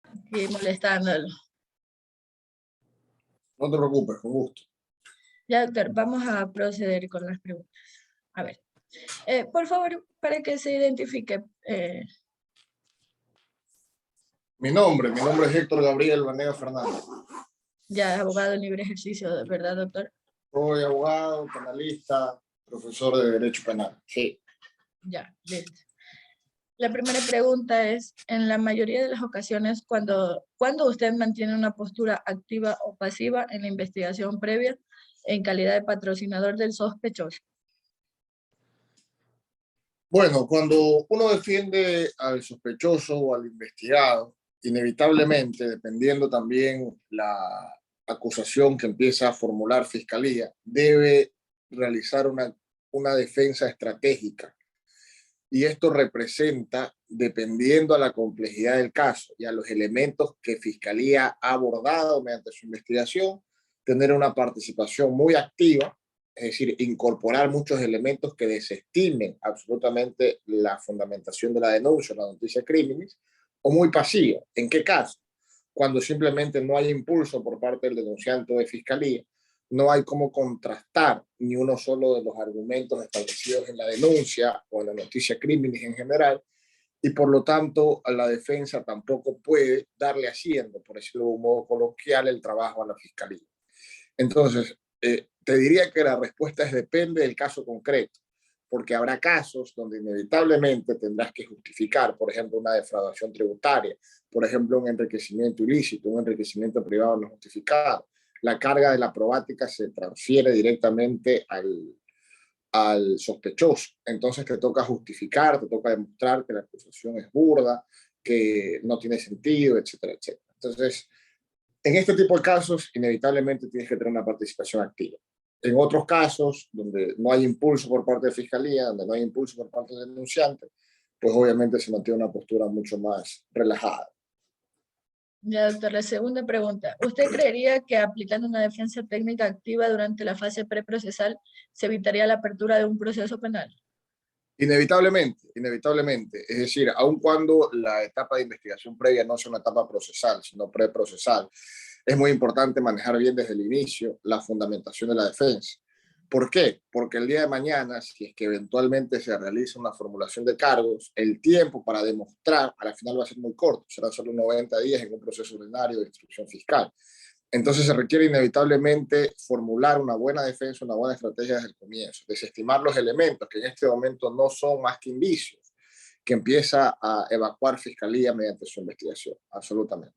aquí molestándolo. No te preocupes, con gusto. Ya, doctor, vamos a proceder con las preguntas. A ver, por favor, para que se identifique. Mi nombre es Héctor Gabriel Vanega Fernández. Ya, abogado en libre ejercicio, ¿verdad, doctor? Soy abogado, penalista, profesor de Derecho Penal. Sí. Ya, listo. La primera pregunta es, en la mayoría de las ocasiones, cuando usted mantiene una postura activa o pasiva en la investigación previa en calidad de patrocinador del sospechoso. Bueno, cuando uno defiende al sospechoso o al investigado, inevitablemente, dependiendo también la acusación que empieza a formular Fiscalía, debe realizar una defensa estratégica. Y esto representa, dependiendo a la complejidad del caso y a los elementos que Fiscalía ha abordado mediante su investigación, tener una participación muy activa, es decir, incorporar muchos elementos que desestimen absolutamente la fundamentación de la denuncia, la noticia criminis, o muy pasiva. ¿En qué caso? Cuando simplemente no hay impulso por parte del denunciante de Fiscalía, no hay cómo contrastar ni uno solo de los argumentos establecidos en la denuncia o en la noticia crímenes en general, y por lo tanto la defensa tampoco puede darle haciendo, por decirlo de un modo coloquial, el trabajo a la Fiscalía. Entonces, te diría que la respuesta es depende del caso concreto, porque habrá casos donde inevitablemente tendrás que justificar, por ejemplo, una defraudación tributaria, por ejemplo, un enriquecimiento ilícito, un enriquecimiento privado no justificado. La carga de la probática se transfiere directamente al sospechoso. Entonces te toca justificar, te toca demostrar que la acusación es burda, que no tiene sentido, etcétera, etcétera. Entonces, en este tipo de casos, inevitablemente tienes que tener una participación activa. En otros casos, donde no hay impulso por parte de Fiscalía, donde no hay impulso por parte del denunciante, pues obviamente se mantiene una postura mucho más relajada. Ya, doctor, la segunda pregunta. ¿Usted creería que aplicando una defensa técnica activa durante la fase preprocesal se evitaría la apertura de un proceso penal? Inevitablemente, inevitablemente. Es decir, aun cuando la etapa de investigación previa no sea una etapa procesal, sino preprocesal, es muy importante manejar bien desde el inicio la fundamentación de la defensa. ¿Por qué? Porque el día de mañana, si es que eventualmente se realiza una formulación de cargos, el tiempo para demostrar a la final va a ser muy corto, serán solo 90 días en un proceso ordinario de instrucción fiscal. Entonces se requiere inevitablemente formular una buena defensa, una buena estrategia desde el comienzo, desestimar los elementos que en este momento no son más que indicios, que empieza a evacuar Fiscalía mediante su investigación, absolutamente.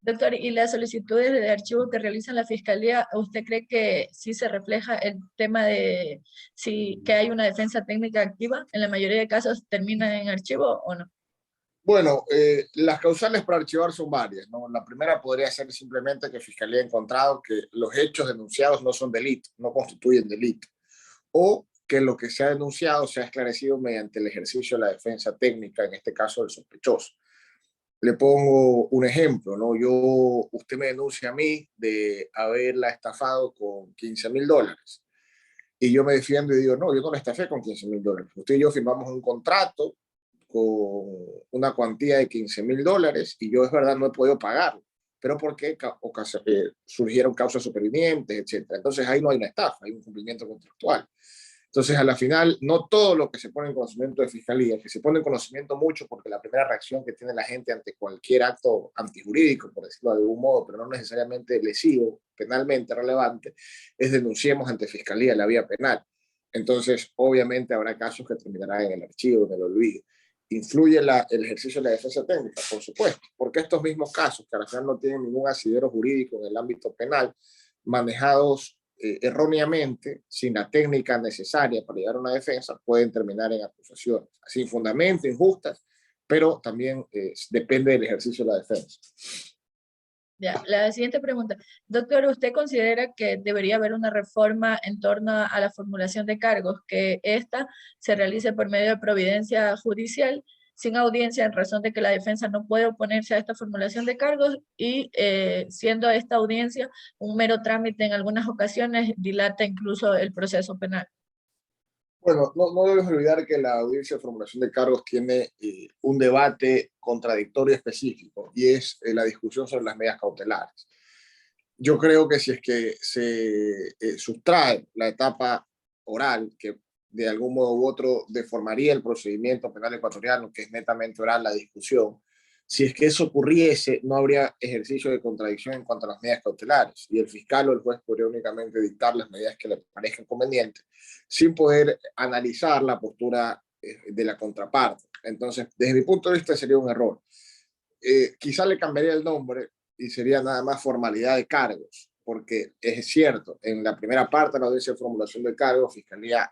Doctor, ¿y las solicitudes de archivo que realiza la Fiscalía, usted cree que sí se refleja el tema de si que hay una defensa técnica activa? ¿En la mayoría de casos termina en archivo o no? Bueno, las causales para archivar son varias, ¿no? La primera podría ser simplemente que Fiscalía ha encontrado que los hechos denunciados no son delito, no constituyen delito, o que lo que se ha denunciado se ha esclarecido mediante el ejercicio de la defensa técnica, en este caso del sospechoso. Le pongo un ejemplo, ¿no? Usted me denuncia a mí de haberla estafado con $15,000 y yo me defiendo y digo, no, yo no la estafé con $15,000. Usted y yo firmamos un contrato con una cuantía de $15,000 y yo es verdad no he podido pagarlo, pero porque surgieron causas supervinientes, etcétera. Entonces ahí no hay una estafa, hay un cumplimiento contractual. Entonces, a la final, no todo lo que se pone en conocimiento de Fiscalía, que se pone en conocimiento mucho porque la primera reacción que tiene la gente ante cualquier acto antijurídico, por decirlo de algún modo, pero no necesariamente lesivo, penalmente relevante, es denunciemos ante Fiscalía la vía penal. Entonces, obviamente habrá casos que terminarán en el archivo, en el olvido. ¿Influye el ejercicio de la defensa técnica? Por supuesto, porque estos mismos casos, que al final no tienen ningún asidero jurídico en el ámbito penal, manejados erróneamente, sin la técnica necesaria para llegar a una defensa, pueden terminar en acusaciones sin fundamento, injustas, pero también depende del ejercicio de la defensa. Ya, la siguiente pregunta. Doctor, ¿usted considera que debería haber una reforma en torno a la formulación de cargos, que ésta se realice por medio de providencia judicial, sin audiencia, en razón de que la defensa no puede oponerse a esta formulación de cargos y siendo esta audiencia un mero trámite en algunas ocasiones, dilata incluso el proceso penal? Bueno, no debes olvidar que la audiencia de formulación de cargos tiene un debate contradictorio específico y es la discusión sobre las medidas cautelares. Yo creo que si es que se sustrae la etapa oral, que de algún modo u otro deformaría el procedimiento penal ecuatoriano, que es netamente oral la discusión, si es que eso ocurriese, no habría ejercicio de contradicción en cuanto a las medidas cautelares y el fiscal o el juez podría únicamente dictar las medidas que le parezcan convenientes sin poder analizar la postura de la contraparte. Entonces, desde mi punto de vista sería un error. Quizá le cambiaría el nombre y sería nada más formalidad de cargos, porque es cierto, en la primera parte de la audiencia de formulación de cargos, Fiscalía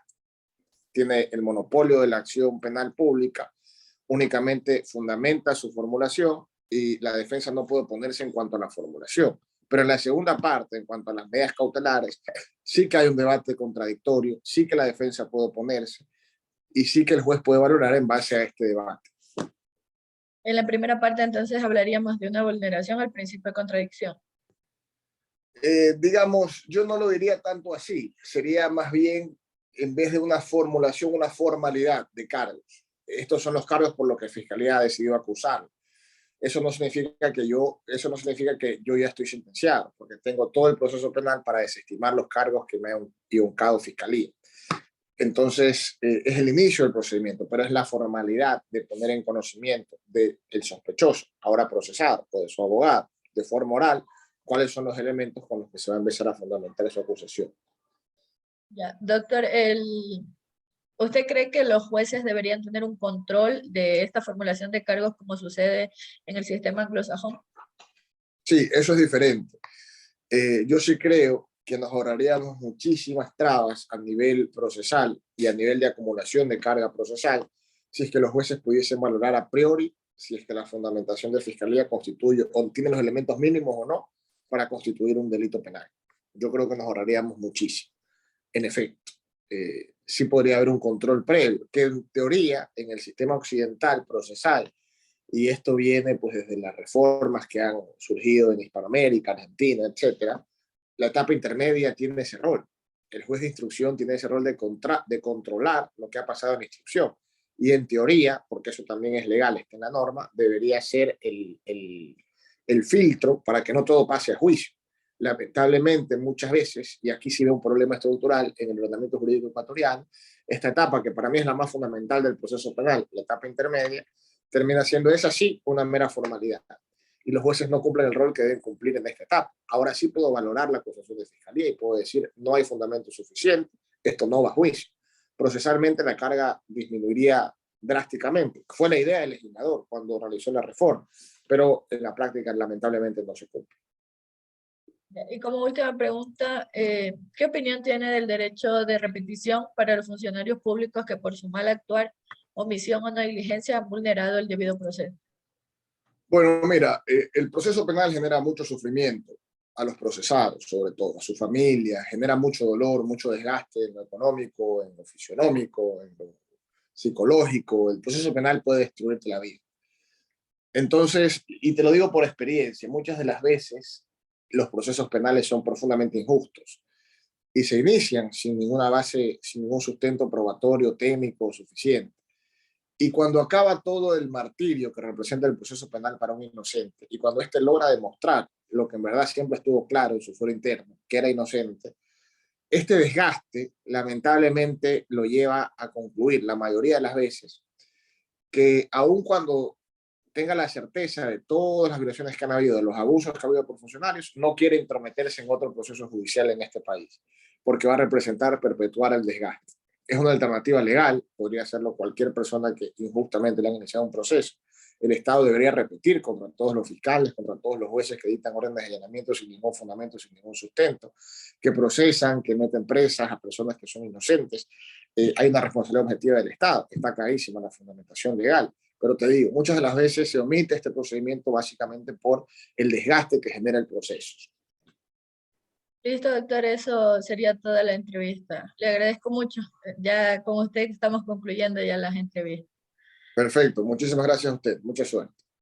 tiene el monopolio de la acción penal pública, únicamente fundamenta su formulación y la defensa no puede oponerse en cuanto a la formulación. Pero en la segunda parte, en cuanto a las medidas cautelares, sí que hay un debate contradictorio, sí que la defensa puede oponerse y sí que el juez puede valorar en base a este debate. En la primera parte, entonces, hablaríamos de una vulneración al principio de contradicción. Digamos, yo no lo diría tanto así, sería más bien, en vez de una formulación, una formalidad de cargos. Estos son los cargos por los que Fiscalía ha decidido acusar. Eso no significa que yo ya estoy sentenciado, porque tengo todo el proceso penal para desestimar los cargos que me ha iuncado Fiscalía. Entonces, es el inicio del procedimiento, pero es la formalidad de poner en conocimiento del sospechoso, ahora procesado, o de su abogado, de forma oral, cuáles son los elementos con los que se va a empezar a fundamentar esa acusación. Ya, doctor, ¿usted cree que los jueces deberían tener un control de esta formulación de cargos como sucede en el sistema anglosajón? Sí, eso es diferente. Yo sí creo que nos ahorraríamos muchísimas trabas a nivel procesal y a nivel de acumulación de carga procesal si es que los jueces pudiesen valorar a priori si es que la fundamentación de Fiscalía constituye o tiene los elementos mínimos o no para constituir un delito penal. Yo creo que nos ahorraríamos muchísimo. En efecto, sí podría haber un control previo, que en teoría en el sistema occidental procesal, y esto viene pues desde las reformas que han surgido en Hispanoamérica, Argentina, etcétera, la etapa intermedia tiene ese rol. El juez de instrucción tiene ese rol de controlar lo que ha pasado en la instrucción. Y en teoría, porque eso también es legal, está en la norma, debería ser el filtro para que no todo pase a juicio. Lamentablemente, muchas veces, y aquí sí veo un problema estructural en el ordenamiento jurídico ecuatoriano, esta etapa, que para mí es la más fundamental del proceso penal, la etapa intermedia, termina siendo esa sí una mera formalidad y los jueces no cumplen el rol que deben cumplir en esta etapa. Ahora sí puedo valorar la acusación de Fiscalía y puedo decir no hay fundamento suficiente, esto no va a juicio. Procesalmente la carga disminuiría drásticamente. Fue la idea del legislador cuando realizó la reforma, pero en la práctica lamentablemente no se cumple. Y como última pregunta, ¿qué opinión tiene del derecho de repetición para los funcionarios públicos que por su mal actuar, omisión o negligencia han vulnerado el debido proceso? Bueno, mira, el proceso penal genera mucho sufrimiento a los procesados, sobre todo, a su familia, genera mucho dolor, mucho desgaste en lo económico, en lo fisionómico, en lo psicológico. El proceso penal puede destruirte la vida. Entonces, y te lo digo por experiencia, muchas de las veces los procesos penales son profundamente injustos y se inician sin ninguna base, sin ningún sustento probatorio, técnico suficiente. Y cuando acaba todo el martirio que representa el proceso penal para un inocente, y cuando éste logra demostrar lo que en verdad siempre estuvo claro en su fuero interno, que era inocente, este desgaste lamentablemente lo lleva a concluir la mayoría de las veces que aun cuando tenga la certeza de todas las violaciones que han habido, de los abusos que ha habido por funcionarios, no quiere intrometerse en otro proceso judicial en este país, porque va a representar perpetuar el desgaste. Es una alternativa legal, podría hacerlo cualquier persona que injustamente le han iniciado un proceso. El Estado debería repetir contra todos los fiscales, contra todos los jueces que dictan órdenes de allanamiento sin ningún fundamento, sin ningún sustento, que procesan, que meten presas a personas que son inocentes. Hay una responsabilidad objetiva del Estado, está carísima la fundamentación legal. Pero te digo, muchas de las veces se omite este procedimiento básicamente por el desgaste que genera el proceso. Listo, doctor, eso sería toda la entrevista. Le agradezco mucho. Ya con usted estamos concluyendo ya las entrevistas. Perfecto, muchísimas gracias a usted, mucha suerte.